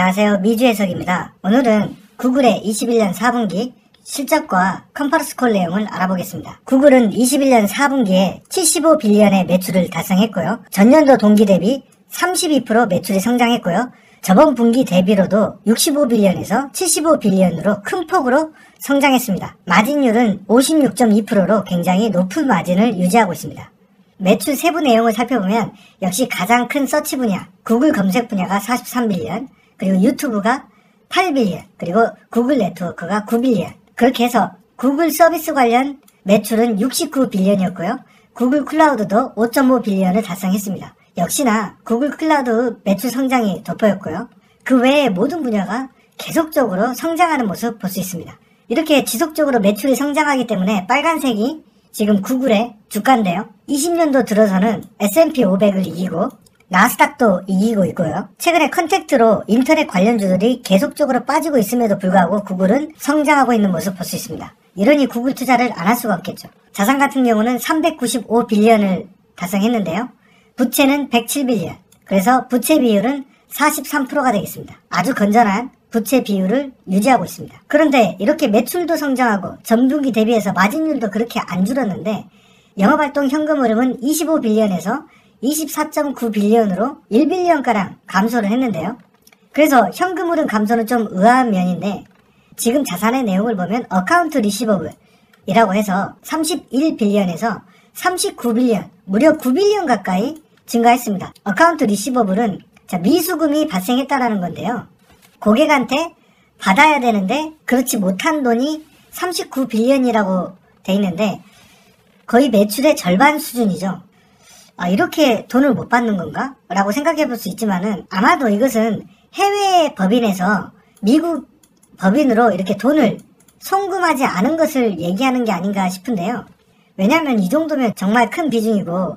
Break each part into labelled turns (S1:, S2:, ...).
S1: 안녕하세요. 미주해석입니다. 오늘은 구글의 21년 4분기 실적과 컨퍼런스 콜 내용을 알아보겠습니다. 구글은 21년 4분기에 75빌리언의 매출을 달성했고요. 전년도 동기 대비 32% 매출이 성장했고요. 저번 분기 대비로도 65빌리언에서 75빌리언으로 큰 폭으로 성장했습니다. 마진율은 56.2%로 굉장히 높은 마진을 유지하고 있습니다. 매출 세부 내용을 살펴보면 역시 가장 큰 서치 분야, 구글 검색 분야가 43빌리언, 그리고 유튜브가 8빌리언, 그리고 구글 네트워크가 9빌리언. 그렇게 해서 구글 서비스 관련 매출은 69빌리언이었고요. 구글 클라우드도 5.5빌리언을 달성했습니다. 역시나 구글 클라우드 매출 성장이 돋보였고요. 그 외에 모든 분야가 계속적으로 성장하는 모습 볼 수 있습니다. 이렇게 지속적으로 매출이 성장하기 때문에 빨간색이 지금 구글의 주가인데요. 20년도 들어서는 S&P 500을 이기고 나스닥도 이기고 있고요. 최근에 컨택트로 인터넷 관련주들이 계속적으로 빠지고 있음에도 불구하고 구글은 성장하고 있는 모습 볼 수 있습니다. 이러니 구글 투자를 안 할 수가 없겠죠. 자산 같은 경우는 395빌리언을 달성했는데요. 부채는 107빌리언. 그래서 부채 비율은 43%가 되겠습니다. 아주 건전한 부채 비율을 유지하고 있습니다. 그런데 이렇게 매출도 성장하고 전분기 대비해서 마진율도 그렇게 안 줄었는데 영업활동 현금 흐름은 25빌리언에서 24.9빌리언으로 1빌리언가량 감소를 했는데요. 그래서 현금 흐름 감소는 좀 의아한 면인데 지금 자산의 내용을 보면 어카운트 리시버블이라고 해서 31빌리언에서 39빌리언, 무려 9빌리언 가까이 증가했습니다. 어카운트 리시버블은 미수금이 발생했다라는 건데요. 고객한테 받아야 되는데 그렇지 못한 돈이 39빌리언이라고 돼 있는데 거의 매출의 절반 수준이죠. 이렇게 돈을 못 받는 건가? 라고 생각해 볼 수 있지만은 아마도 이것은 해외 법인에서 미국 법인으로 이렇게 돈을 송금하지 않은 것을 얘기하는 게 아닌가 싶은데요. 왜냐하면 이 정도면 정말 큰 비중이고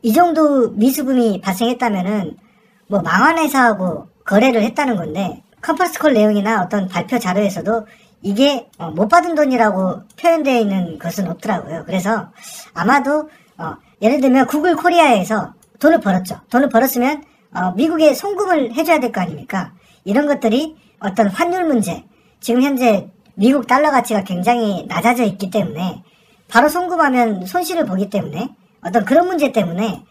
S1: 이 정도 미수금이 발생했다면은 뭐 망한 회사하고 거래를 했다는 건데 컨퍼런스 콜 내용이나 어떤 발표 자료에서도 이게 못 받은 돈이라고 표현되어 있는 것은 없더라고요. 그래서 아마도 예를 들면 구글 코리아에서 돈을 벌었죠. 돈을 벌었으면 미국에 송금을 해줘야 될 거 아닙니까? 이런 것들이 어떤 환율 문제, 지금 현재 미국 달러 가치가 굉장히 낮아져 있기 때문에 바로 송금하면 손실을 보기 때문에 어떤 그런 문제 때문에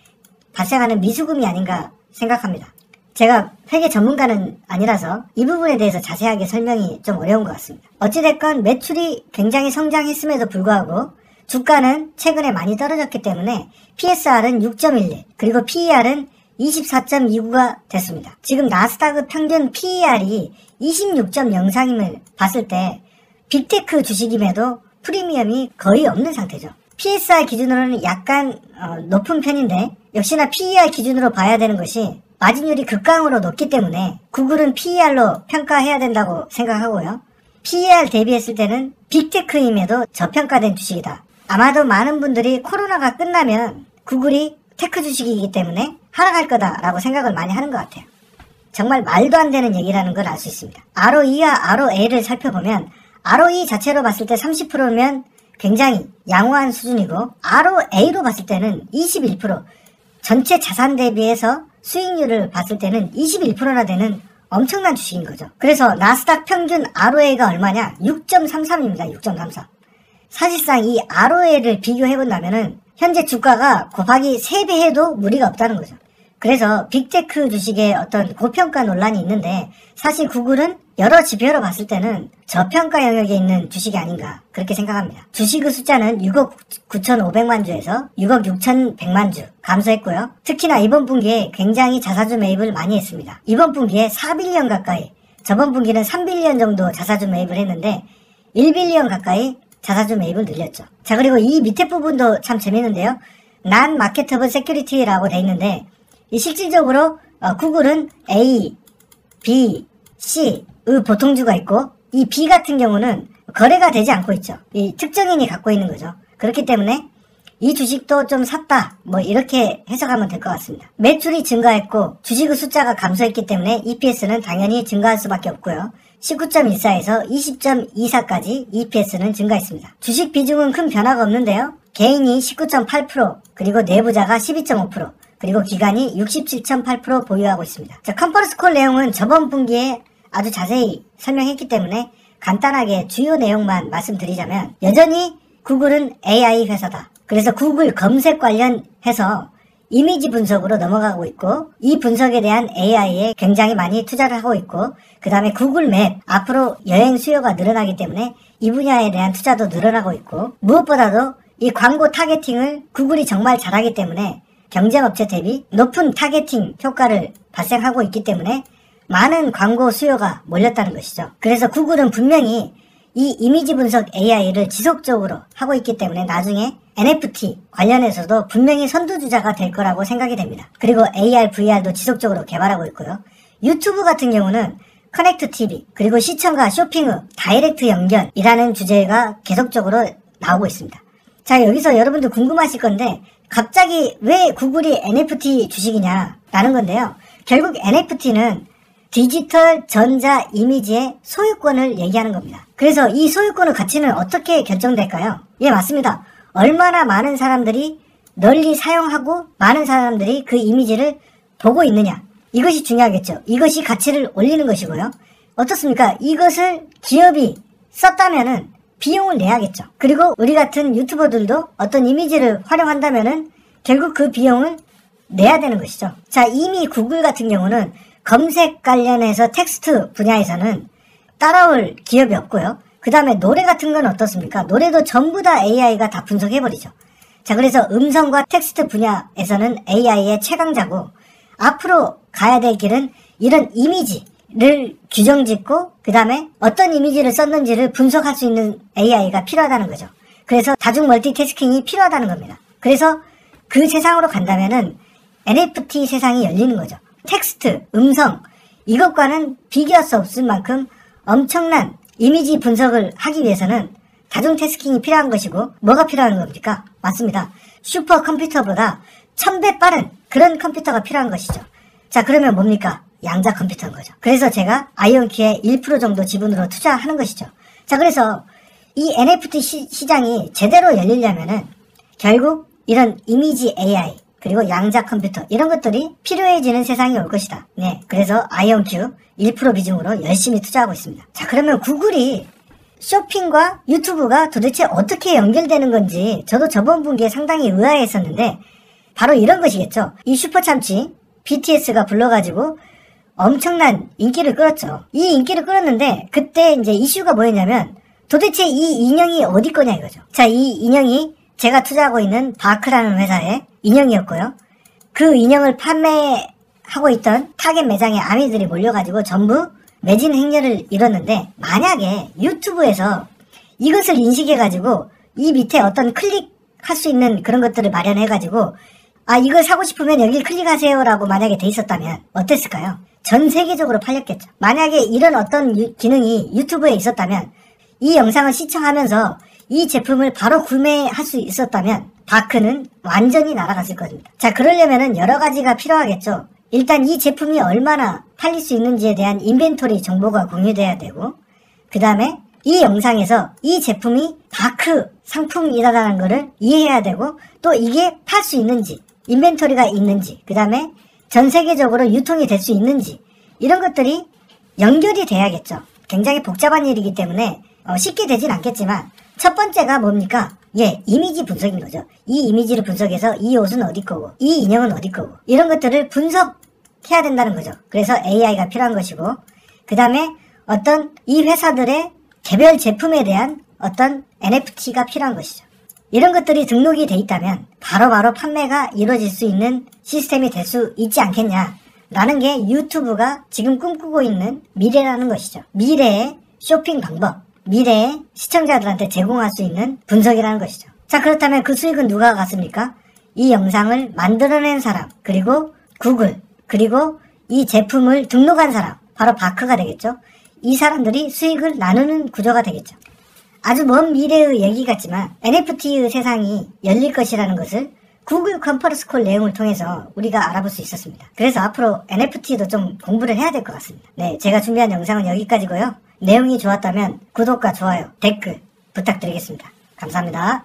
S1: 발생하는 미수금이 아닌가 생각합니다. 제가 회계 전문가는 아니라서 이 부분에 대해서 자세하게 설명이 좀 어려운 것 같습니다. 어찌됐건 매출이 굉장히 성장했음에도 불구하고 주가는 최근에 많이 떨어졌기 때문에 PSR은 6.11 그리고 PER은 24.29가 됐습니다. 지금 나스닥의 평균 PER이 26.03임을 봤을 때 빅테크 주식임에도 프리미엄이 거의 없는 상태죠. PSR 기준으로는 약간 높은 편인데 역시나 PER 기준으로 봐야 되는 것이 마진율이 극강으로 높기 때문에 구글은 PER로 평가해야 된다고 생각하고요. PER 대비했을 때는 빅테크임에도 저평가된 주식이다. 아마도 많은 분들이 코로나가 끝나면 구글이 테크 주식이기 때문에 하락할 거다라고 생각을 많이 하는 것 같아요. 정말 말도 안 되는 얘기라는 걸 알 수 있습니다. ROE와 ROA를 살펴보면 ROE 자체로 봤을 때 30%면 굉장히 양호한 수준이고 ROA로 봤을 때는 21%, 전체 자산 대비해서 수익률을 봤을 때는 21%나 되는 엄청난 주식인 거죠. 그래서 나스닥 평균 ROA가 얼마냐? 6.33입니다. 6.33. 사실상 이 ROA를 비교해본다면은 현재 주가가 곱하기 3배 해도 무리가 없다는 거죠. 그래서 빅테크 주식의 어떤 고평가 논란이 있는데 사실 구글은 여러 지표로 봤을 때는 저평가 영역에 있는 주식이 아닌가 그렇게 생각합니다. 주식의 숫자는 6억 9,500만 주에서 6억 6,100만 주 감소했고요. 특히나 이번 분기에 굉장히 자사주 매입을 많이 했습니다. 이번 분기에 4빌리언 가까이, 저번 분기는 3빌리언 정도 자사주 매입을 했는데 1빌리언 가까이 자사주 매입을 늘렸죠. 자, 그리고 이 밑에 부분도 참 재밌는데요. Non Marketable Security라고 돼 있는데 이 실질적으로 구글은 A, B, C의 보통주가 있고 이 B 같은 경우는 거래가 되지 않고 있죠. 이 특정인이 갖고 있는 거죠. 그렇기 때문에 이 주식도 좀 샀다 뭐 이렇게 해석하면 될 것 같습니다. 매출이 증가했고 주식의 숫자가 감소했기 때문에 EPS는 당연히 증가할 수밖에 없고요. 19.14에서 20.24까지 EPS는 증가했습니다. 주식 비중은 큰 변화가 없는데요. 개인이 19.8%, 그리고 내부자가 12.5%, 그리고 기간이 67.8% 보유하고 있습니다. 자, 컨퍼런스 콜 내용은 저번 분기에 아주 자세히 설명했기 때문에 간단하게 주요 내용만 말씀드리자면, 여전히 구글은 AI 회사다. 그래서 구글 검색 관련해서 이미지 분석으로 넘어가고 있고, 이 분석에 대한 AI에 굉장히 많이 투자를 하고 있고, 그 다음에 구글 맵, 앞으로 여행 수요가 늘어나기 때문에 이 분야에 대한 투자도 늘어나고 있고, 무엇보다도 이 광고 타겟팅을 구글이 정말 잘하기 때문에 경쟁업체 대비 높은 타겟팅 효과를 발생하고 있기 때문에 많은 광고 수요가 몰렸다는 것이죠. 그래서 구글은 분명히 이 이미지 분석 AI를 지속적으로 하고 있기 때문에 나중에 NFT 관련해서도 분명히 선두주자가 될 거라고 생각이 됩니다. 그리고 AR, VR도 지속적으로 개발하고 있고요. 유튜브 같은 경우는 커넥트 TV, 그리고 시청과 쇼핑 후 다이렉트 연결이라는 주제가 계속적으로 나오고 있습니다. 자, 여기서 여러분들 궁금하실 건데, 갑자기 왜 구글이 NFT 주식이냐라는 건데요. 결국 NFT는 디지털 전자 이미지의 소유권을 얘기하는 겁니다. 그래서 이 소유권의 가치는 어떻게 결정될까요? 예, 맞습니다. 얼마나 많은 사람들이 널리 사용하고 많은 사람들이 그 이미지를 보고 있느냐, 이것이 중요하겠죠. 이것이 가치를 올리는 것이고요. 어떻습니까? 이것을 기업이 썼다면은 비용을 내야겠죠. 그리고 우리 같은 유튜버들도 어떤 이미지를 활용한다면은 결국 그 비용을 내야 되는 것이죠. 자, 이미 구글 같은 경우는 검색 관련해서 텍스트 분야에서는 따라올 기업이 없고요. 그 다음에 노래 같은 건 어떻습니까? 노래도 전부 다 AI가 다 분석해버리죠. 자, 그래서 음성과 텍스트 분야에서는 AI의 최강자고, 앞으로 가야 될 길은 이런 이미지를 규정짓고, 그 다음에 어떤 이미지를 썼는지를 분석할 수 있는 AI가 필요하다는 거죠. 그래서 다중 멀티태스킹이 필요하다는 겁니다. 그래서 그 세상으로 간다면은 NFT 세상이 열리는 거죠. 텍스트, 음성, 이것과는 비교할 수 없을 만큼 엄청난 이미지 분석을 하기 위해서는 다중 태스킹이 필요한 것이고, 뭐가 필요한 겁니까? 맞습니다. 슈퍼컴퓨터보다 1000배 빠른 그런 컴퓨터가 필요한 것이죠. 자, 그러면 뭡니까? 양자 컴퓨터인 거죠. 그래서 제가 아이온키에 1% 정도 지분으로 투자하는 것이죠. 자, 그래서 이 NFT 시장이 제대로 열리려면은 결국 이런 이미지 AI, 그리고 양자 컴퓨터, 이런 것들이 필요해지는 세상이 올 것이다. 네, 그래서 아이온큐 1% 비중으로 열심히 투자하고 있습니다. 자, 그러면 구글이 쇼핑과 유튜브가 도대체 어떻게 연결되는 건지 저도 저번 분기에 상당히 의아했었는데, 바로 이런 것이겠죠. 이 슈퍼참치 BTS가 불러가지고 엄청난 인기를 끌었죠. 이 인기를 끌었는데, 그때 이제 이슈가 뭐였냐면, 도대체 이 인형이 어디 거냐 이거죠. 자, 이 인형이 제가 투자하고 있는 바크라는 회사의 인형이었고요. 그 인형을 판매하고 있던 타겟 매장에 아미들이 몰려가지고 전부 매진 행렬을 이뤘는데, 만약에 유튜브에서 이것을 인식해가지고 이 밑에 어떤 클릭할 수 있는 그런 것들을 마련해가지고, 아, 이걸 사고 싶으면 여길 클릭하세요 라고 만약에 돼 있었다면 어땠을까요? 전 세계적으로 팔렸겠죠. 만약에 이런 어떤 기능이 유튜브에 있었다면, 이 영상을 시청하면서 이 제품을 바로 구매할 수 있었다면 바크는 완전히 날아갔을 겁니다. 자, 그러려면은 여러 가지가 필요하겠죠. 일단 이 제품이 얼마나 팔릴 수 있는지에 대한 인벤토리 정보가 공유돼야 되고, 그 다음에 이 영상에서 이 제품이 바크 상품이라는 것을 이해해야 되고, 또 이게 팔 수 있는지, 인벤토리가 있는지, 그 다음에 전 세계적으로 유통이 될 수 있는지, 이런 것들이 연결이 돼야겠죠. 굉장히 복잡한 일이기 때문에 쉽게 되진 않겠지만, 첫 번째가 뭡니까? 예, 이미지 분석인 거죠. 이 이미지를 분석해서 이 옷은 어디 거고, 이 인형은 어디 거고, 이런 것들을 분석해야 된다는 거죠. 그래서 AI가 필요한 것이고, 그 다음에 어떤 이 회사들의 개별 제품에 대한 어떤 NFT가 필요한 것이죠. 이런 것들이 등록이 돼 있다면 바로바로 판매가 이루어질 수 있는 시스템이 될 수 있지 않겠냐라는 게 유튜브가 지금 꿈꾸고 있는 미래라는 것이죠. 미래의 쇼핑 방법, 미래의 시청자들한테 제공할 수 있는 분석이라는 것이죠. 자, 그렇다면 그 수익은 누가 갖습니까? 이 영상을 만들어낸 사람, 그리고 구글, 그리고 이 제품을 등록한 사람, 바로 바크가 되겠죠. 이 사람들이 수익을 나누는 구조가 되겠죠. 아주 먼 미래의 얘기 같지만 NFT의 세상이 열릴 것이라는 것을 구글 컨퍼런스 콜 내용을 통해서 우리가 알아볼 수 있었습니다. 그래서 앞으로 NFT도 좀 공부를 해야 될 것 같습니다. 네, 제가 준비한 영상은 여기까지고요. 내용이 좋았다면 구독과 좋아요, 댓글 부탁드리겠습니다. 감사합니다.